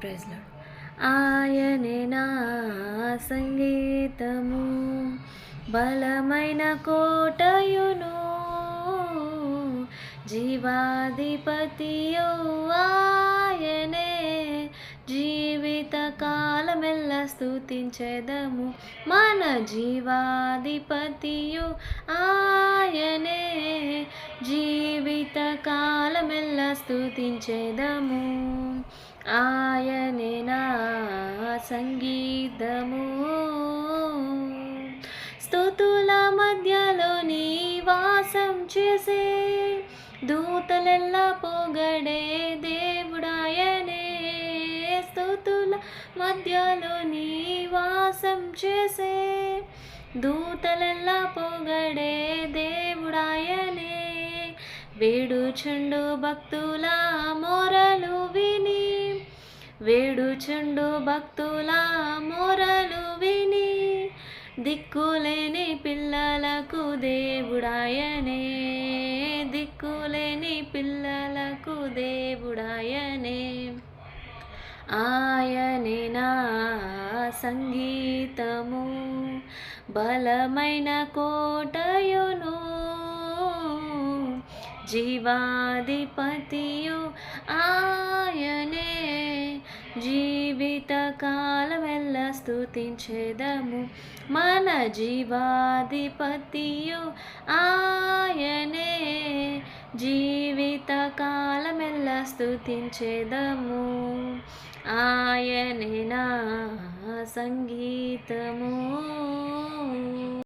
Praise lord. ఆయనే నా సంగీతము, బలమైన కోటయును, జీవాధిపతియు ఆయనే. జీవిత కాలమెల్ల స్తుతించెదము, మన జీవాధిపతియు ఆయనే. జీవిత కాలమెల్ల స్తుతించెదము, ఆయనే నా సంగీతము. స్తుతుల మధ్యలో నివాసం చేసే, దూతలెల్లా పొగడే దేవుడాయనే. స్తుతుల మధ్యలో నివాసం చేసే, దూతలెల్లా పొగడే దేవుడాయనే. వేడుచుండు భక్తుల మొరలు విని, వేడుచుండు భక్తుల మొరలు విని, దిక్కులేని పిల్లలకు దేవుడాయనే. దిక్కులేని పిల్లలకు దేవుడాయనే. ఆయనే నా సంగీతము, బలమైన కోటయును, జీవాధిపతియు ఆయనే. జీవిత కాలమెల్ల స్తుతించెదము, మన జీవాధిపతియు ఆయనే. జీవిత కాలమెల్ల స్తుతించెదము, ఆయనే నా సంగీతము.